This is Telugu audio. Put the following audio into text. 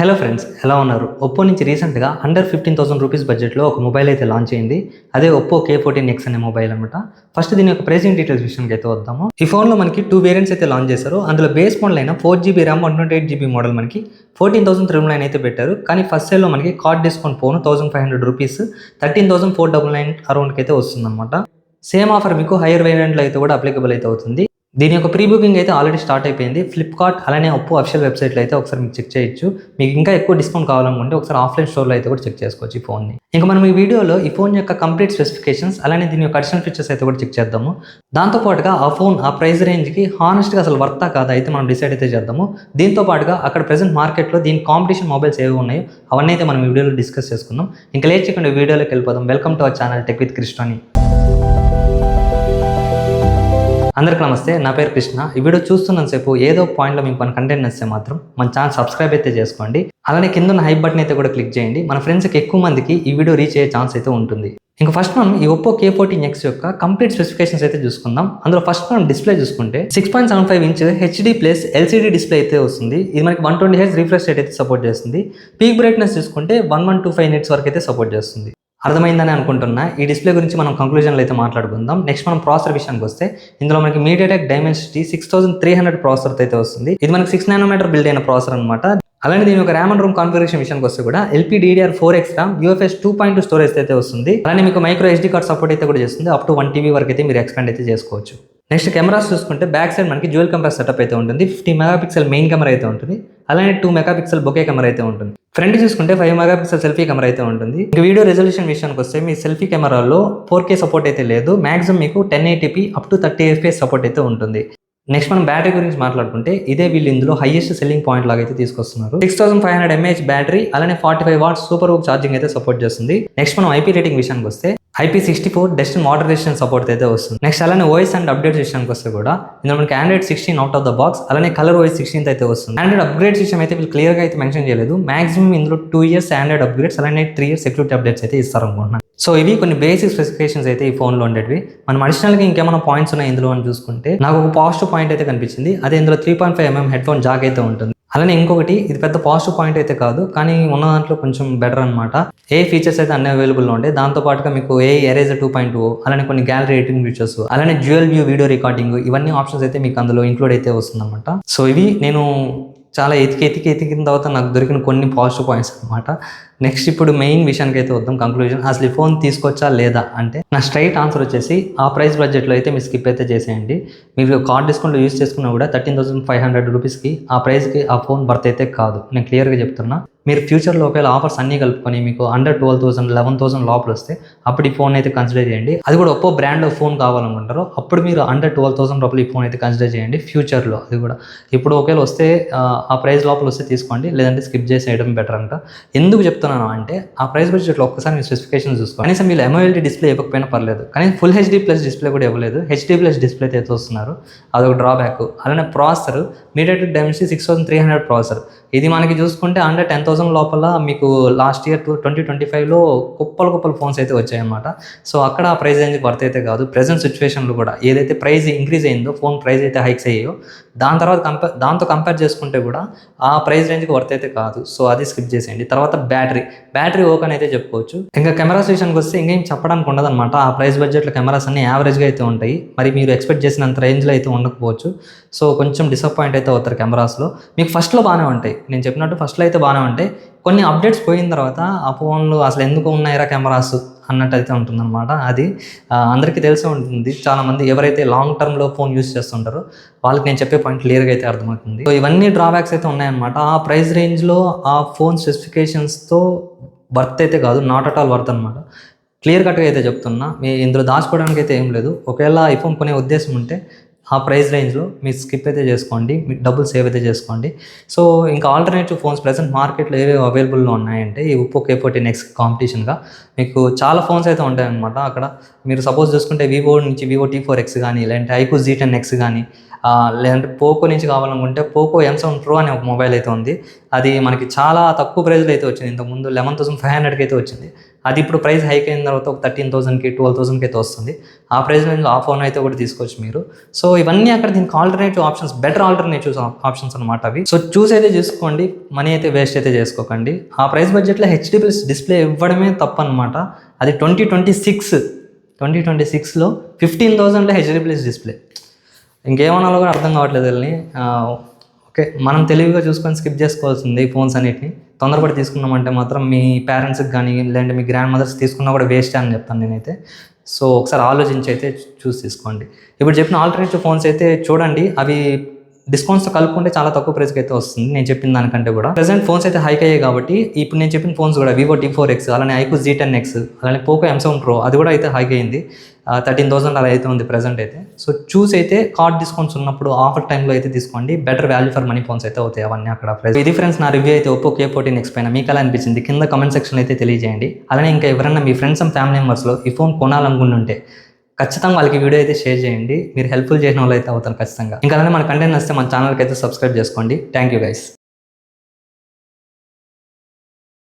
హలో ఫ్రెండ్స్, ఎలా ఉన్నారు? ఒప్పో నుంచి రీసెంట్గా అండర్ 15,000 రూపీస్ బడ్జెట్లో ఒక మొబైల్ అయితే లాంచ్ అయింది. అదే ఒప్పో K14X అనే మొబైల్ అనమాట. ఫస్ట్ దీని యొక్క ప్రైసింగ్ డీటెయిల్స్ విషయానికి అయితే వద్దాము. ఈ ఫోన్లో మనకి 2 వేరియంట్స్ అయితే లాంచ్ చేశారు. అందులో బేస్ మోడల్ అయిన 4GB ర్యామ్ 128GB మోడల్ మనకి 14,399 అయితే పెట్టారు. కానీ ఫస్ట్ సేల్లో మనకి కార్డ్ డిస్కౌంట్ ఫోన్ 1,500 రూపీస్ 13,499 అరౌండ్కి అయితే వస్తుందన్నమాట. సేమ్ ఆఫర్ మీకు హైయర్ వేరియంట్లో అయితే కూడా అప్లికబుల్ అయితే అవుతుంది. దీని యొక్క ప్రీ బుకింగ్ అయితే ఆల్రెడీ స్టార్ట్ అయిపోయింది. ఫ్లిప్కార్ట్ అలానే ఒప్పో అఫిషియల్ వెబ్సైట్లో అయితే ఒకసారి మీకు చెక్ చేయొచ్చు. మీకు ఇంకా ఎక్కువ డిస్కౌంట్ కావాలనుకుంటే ఒకసారి ఆఫ్లైన్ స్టోర్లో అయితే కూడా చెక్ చేసుకోవచ్చు ఈ ఫోన్ని. ఇంకా మనం ఈ వీడియోలో ఈ ఫోన్ యొక్క కంప్లీట్ స్పెసిఫికేషన్స్ అలానే దీని యొక్క అడిషనల్ ఫీచర్స్ అయితే కూడా చెక్ చేద్దాము. దాంతోపాటుగా ఆ ఫోన్ ఆ ప్రైస్ రేంజ్కి హానెస్ట్గా అసలు వర్తా కాదా అయితే మనం డిసైడ్ అయితే చేద్దాము. దీంతో పాటుగా అక్కడ ప్రెసెంట్ మార్కెట్లో దీని కాంపిటీషన్ మొబైల్స్ ఏవి ఉన్నాయో అవన్నీ అయితే మనం ఈ వీడియోలో డిస్కస్ చేసుకుందాం. ఇంకా లేట్ చేయకుండా వీడియోలోకి వెళ్ళిపోదాం. Welcome to our channel tech with కృష్ణని. అందరికీ నమస్తే, నా పేరు కృష్ణ. ఈ వీడియో చూస్తున్నంతసేపు ఏదో పాయింట్లో మీకు మన కంటెంట్ నచ్చితే మాత్రం మన ఛానల్ సబ్స్క్రైబ్ అయితే చేసుకోండి. అలానే కింద ఉన్న హైప్ బటన్ అయితే కూడా క్లిక్ చేయండి. మన ఫ్రెండ్స్కి ఎక్కువ మందికి ఈ వీడియో రీచ్ అయ్యే ఛాన్స్ అయితే ఉంటుంది. ఇంకా ఫస్ట్ మనం ఈ ఒప్పో K14X యొక్క కంప్లీట్ స్పెసిఫికేషన్స్ అయితే చూసుకుందాం. అందులో ఫస్ట్ మనం డిస్ప్లే చూసుకుంటే 6.75 inch HD plus LCD display అయితే వస్తుంది. ఇది మనకి 120 Hz రిఫ్రెష్ రేట్ అయితే సపోర్ట్ చేస్తుంది. పీక్ బ్రైట్నెస్ చూసుకుంటే 1125 nits వరకు అయితే సపోర్ట్ చేస్తుంది. అర్థమైందని అనుకుంటున్నా. ఈ డిస్ప్లే గురించి మనం కంక్లూజన్లో అయితే మాట్లాడుకుందాం. నెక్స్ట్ మనం ప్రాసెసర్ విషయానికి వస్తే ఇందులో మనకి MediaTek Dimensity 6300 ప్రాసెసర్ అయితే వస్తుంది. ఇది మనకి 6 nm బిల్డ్ అయిన ప్రాసెసర్ అనమాట. అలానే దీని యొక్క ర్యామ్ అండ్ రోమ్ కాన్ఫిగరేషన్ విషయానికి వస్తే కూడా LPDDR4X RAM UFS 2.2 స్టోరేజ్ అయితే వస్తుంది. అలానే మీకు మైక్రో SD కార్డ్ సపోర్ట్ అయితే కూడా చేస్తుంది. అప్ టు 1 TB వరకు అయితే మీరు ఎక్స్పాండ్ అయితే చేసుకోవచ్చు. నెక్స్ట్ కెమెరాస్ చూసుకుంటే బ్యాక్ సైడ్ మనకి డ్యూయల్ కెమెరా సెటప్ అయితే ఉంటుంది. 50 MP మెయిన్ కెమెరా అయితే ఉంటుంది. అలానే 2 MP బొకే కెమెరా అయితే ఉంటుంది. ఫ్రంట్ చూసుకుంటే 5 MP సెల్ఫీ కెమెరా అయితే ఉంటుంది. ఇంకా వీడియో రెజల్యూషన్ విషయానికి వస్తే మీ సెల్ఫీ కెమెరాలో 4K సపోర్ట్ అయితే లేదు. మాక్సిమం మీకు 1080p up to 30 FPS support అయితే ఉంటుంది. నెక్స్ట్ మనం బ్యాటరీ గురించి మాట్లాడుకుంటే ఇదే వీళ్ళు ఇందులో హైయెస్ట్ సెల్లింగ్ పాయింట్ లాగా అయితే తీసుకొస్తున్నారు. 6500 mAh బ్యాటరీ అలానే 45 watts సూపర్ హుక్ ఛార్జింగ్ అయితే సపోర్ట్ చేస్తుంది. నెక్స్ట్ మనం IP రేటింగ్ విషయానికి వస్తే IP64 dust water resistance support అయితే వస్తుంది. నెక్స్ట్ అలానే OS అండ్ అప్డేట్స్ విషయానికి వస్తే కూడా ఇందులో మనకి Android 16 out of the box అలానే కలర్ OS 16 అయితే వస్తుంది. Android అప్గ్రేడ్స్ విషయం అయితే వీళ్ళు క్లియర్గా అయితే మెన్షన్ చేయలేదు. మాక్సిమం ఇందులో 2 years Android అప్గ్రేడ్స్ అలానే 3 years సెక్యూరిటీ అప్డేట్స్ అయితే ఇస్తారు అనుకుంటున్నాను. సో ఇవి కొన్ని బేసిక్ స్పెసిఫికేషన్స్ అయితే ఈ ఫోన్లో ఉండేవి. మనం అడిషనల్గా ఇంకేమైనా పాయింట్స్ ఉన్నాయి ఇందులో అని చూసుకుంటే నాకు ఒక పాజిటివ్ పాయింట్ అయితే కనిపించింది. అదే ఇందులో 3.5mm హెడ్ ఫోన్ జాక్ అయితే ఉంటుంది. అలానే ఇంకొకటి, ఇది పెద్ద పాజిటివ్ పాయింట్ అయితే కాదు కానీ ఉన్న దాంట్లో కొంచెం బెటర్ అనమాట. ఏ ఫీచర్స్ అయితే అన్ని అవైలబుల్లో ఉంటాయి. దాంతోపాటుగా మీకు ఎరేజర్ 2.0 అలానే కొన్ని గ్యాలరీ ఎడిటింగ్ ఫీచర్స్ అలానే డ్యూయల్ వ్యూ వీడియో రికార్డింగ్ ఇవన్నీ ఆప్షన్స్ అయితే మీకు అందులో ఇంక్లూడ్ అయితే వస్తుందన్నమాట. సో ఇవి నేను చాలా ఎతికిన తర్వాత నాకు దొరికిన కొన్ని పాజిటివ్ పాయింట్స్ అనమాట. నెక్స్ట్ ఇప్పుడు మెయిన్ విషయానికి అయితే వద్దాం, కంక్లూజన్. అసలు ఈ ఫోన్ తీసుకొచ్చా లేదా అంటే నా స్ట్రైట్ ఆన్సర్ వచ్చేసి ఆ ప్రైస్ బడ్జెట్లో అయితే మీరు స్కిప్ అయితే చేసేయండి. మీరు కార్డ్ డిస్కౌంట్లో యూజ్ చేసుకున్నా కూడా 13,500 రూపీస్కి ఆ ప్రైస్కి ఆ ఫోన్ బర్త్ అయితే కాదు. నేను క్లియర్గా చెప్తున్నా. మీరు ఫ్యూచర్లో ఒకవేళ ఆఫర్స్ అన్నీ కలుపుకొని మీకు అండర్ 12,000 11,000 లోపల వస్తే అప్పుడు ఈ ఫోన్ అయితే కన్సిడర్ చేయండి. అది కూడా ఒప్పో బ్రాండ్లో ఫోన్ కావాలనుకుంటారో అప్పుడు మీరు అండర్ 12,000 లోపల ఈ ఫోన్ అయితే కన్సిడర్ చేయండి ఫ్యూచర్లో. అది కూడా ఇప్పుడు ఒకవేళ వస్తే ఆ ప్రైస్ లోపల వస్తే తీసుకోండి, లేదంటే స్కిప్ చేసేయడం బెటర్ అంట. ఎందుకు చెప్తున్నాను అంటే ఆ ప్రైస్ బడ్జెట్లో ఒక్కసారి మీరు స్పెసిఫికేషన్ చూసుకోండి. కనీసం మీరు MOLED డిస్ప్లే ఇవ్వకపోయినా పర్లేదు, కానీ ఫుల్ HD+ డిస్ప్లే కూడా ఇవ్వలేదు. HD+ డిస్ప్లే అయితే వస్తున్నారు, అదొక డ్రాబ్యాక్. అలానే ప్రాసెసర్ MediaTek Dimensity 6300 ప్రాసెసర్. ఇది మనకి చూసుకుంటే అండర్ 10,000 లోపల మీకు లాస్ట్ ఇయర్ 2025లో కుప్పలు ఫోన్స్ అయితే వచ్చాయన్నమాట. సో అక్కడ ఆ ప్రైస్ రేంజ్కి వర్త్ అయితే కాదు. ప్రెజెంట్ సిచ్యువేషన్లో కూడా ఏదైతే ప్రైస్ ఇంక్రీజ్ అయిందో, ఫోన్ ప్రైస్ అయితే హైక్స్ అయ్యాయో దాంతో కంపేర్ చేసుకుంటే కూడా ఆ ప్రైస్ రేంజ్కి వర్త్ అయితే కాదు. సో అది స్కిప్ చేసేయండి. తర్వాత బ్యాటరీ ఓపెన్ అయితే చెప్పుకోవచ్చు. ఇంకా కెమెరాస్ విషయానికి వస్తే ఇంకేం చెప్పడానికి ఉండదు అనమాట. ఆ ప్రైస్ బడ్జెట్లో కెమెరాస్ అన్ని యావరేజ్గా అయితే ఉంటాయి. మరి మీరు ఎక్స్పెక్ట్ చేసినంత రేంజ్లో అయితే ఉండకపోవచ్చు. సో కొంచెం డిసప్పాయింట్ అయితే అవుతారు కెమెరాస్లో. మీకు ఫస్ట్లో బాగానే ఉంటాయి, నేను చెప్పినట్టు ఫస్ట్లో అయితే బాగానే ఉంటాయి. కొన్ని అప్డేట్స్ పోయిన తర్వాత ఆ ఫోన్లు అసలు ఎందుకు ఉన్నాయిరా కెమెరాస్ అన్నట్టు అయితే ఉంటుందన్నమాట. అది అందరికీ తెలిసే ఉంటుంది. చాలామంది ఎవరైతే లాంగ్ టర్మ్లో ఫోన్ యూస్ చేస్తుంటారో వాళ్ళకి నేను చెప్పే పాయింట్ క్లియర్గా అయితే అర్థమవుతుంది. సో ఇవన్నీ డ్రాబ్యాక్స్ అయితే ఉన్నాయన్నమాట. ఆ ప్రైస్ రేంజ్లో ఆ ఫోన్ స్పెసిఫికేషన్స్తో వర్త్ అయితే కాదు, నాట్ అట్ ఆల్ వర్త్ అనమాట. క్లియర్ కట్గా అయితే చెప్తున్నా. మీ ఇందులో దాచుకోవడానికి అయితే ఏం లేదు. ఒకవేళ ఐఫోన్ కొనే ఉద్దేశం ఉంటే ఆ ప్రైస్ రేంజ్లో మీరు స్కిప్ అయితే చేసుకోండి, మీకు డబ్బులు సేవ్ అయితే చేసుకోండి. సో ఇంకా ఆల్టర్నేటివ్ ఫోన్స్ ప్రెసెంట్ మార్కెట్లో ఏవేవి అవైలబుల్లో ఉన్నాయంటే ఈ ఒప్పో K14X కాంపిటీషన్గా మీకు చాలా ఫోన్స్ అయితే ఉంటాయన్నమాట. అక్కడ మీరు సపోజ్ చూసుకుంటే వివో నుంచి Vivo T4X కానీ, లేదంటే iQOO Z10X కానీ, లేదంటే పోకో నుంచి కావాలనుకుంటే పోకో M7 Pro అనే ఒక మొబైల్ అయితే ఉంది. అది మనకి చాలా తక్కువ ప్రైస్లో అయితే వచ్చింది. ఇంతకుముందు 11,500కి అయితే వచ్చింది. అది ఇప్పుడు ప్రైస్ హైక్ అయిన తర్వాత ఒక 13,000కి 12,000కి అయితే వస్తుంది. ఆ ప్రైస్ రేంజ్లో ఆ ఫోన్ అయితే కూడా తీసుకోవచ్చు మీరు. సో ఇవన్నీ అక్కడ దీనికి alternative options, better alternative options అనమాట అవి. సో చూస్ అయితే చేసుకోండి, మనీ అయితే వేస్ట్ అయితే చేసుకోకండి. ఆ ప్రైస్ బడ్జెట్లో HD+ డిస్ప్లే ఇవ్వడమే తప్పు అనమాట. అది 2026లో 15,000లో HD+ డిస్ప్లే. ఇంకేమన్నా కూడా అర్థం కావట్లేదు వీళ్ళని. ఓకే, మనం తెలివిగా చూసుకొని స్కిప్ చేసుకోవాల్సింది ఈ ఫోన్స్ అన్నిటిని. తొందరపడి తీసుకున్నామంటే మాత్రం మీ పేరెంట్స్కి కానీ లేదంటే మీ గ్రాండ్ మదర్స్ తీసుకున్నా కూడా వేస్ట్ అని చెప్తాను నేనైతే. సో ఒకసారి ఆలోచించి అయితే చూసి తీసుకోండి. ఇప్పుడు చెప్పిన ఆల్టర్నేటివ్ ఫోన్స్ అయితే చూడండి, అవి డిస్కౌంట్స్తో కలుపుకుంటే చాలా తక్కువ ప్రైస్కి అయితే వస్తుంది నేను చెప్పిన దానికంటే కూడా. ప్రెసెంట్ ఫోన్స్ అయితే హైక్ అయ్యాయి కాబట్టి ఇప్పుడు నేను చెప్పిన ఫోన్స్ కూడా Vivo T4X, అలానే iQOO Z10X, అలానే పోకో M7 Pro అది కూడా అయితే హైక్ అయింది. 13,000 అలా అయితే ఉంది ప్రెసెంట్ అయితే. సో చూస్ అయితే కార్డ్ డిస్కౌంట్స్ ఉన్నప్పుడు ఆఫర్ టైంలో అయితే తీసుకోండి. Better value for money phones అయితే అవుతాయి అవన్నీ అక్కడ ప్రైస్. ఇది ఫ్రెండ్స్ నా రివ్యూ అయితే Oppo K14X పైన. మీకు ఎలా అనిపించింది కింద కమెంట్ సెక్షన్ అయితే తెలియజేయండి. అలానే ఇంకా ఎవరైనా మీ ఫ్రెండ్స్ అండ్ ఫ్యామిలీ మెంబర్స్లో ఈ ఫోన్ కొనాలనుకుంటుంటే ఖచ్చితంగా వాళ్ళకి వీడియో అయితే షేర్ చేయండి. మీరు హెల్ప్ఫుల్ చేసిన వాళ్ళు అయితే అవుతారు ఖచ్చితంగా. ఇంకా అలానే మన కంటెంట్ వస్తే మన ఛానల్కి అయితే సబ్స్క్రైబ్ చేసుకోండి. Thank you guys.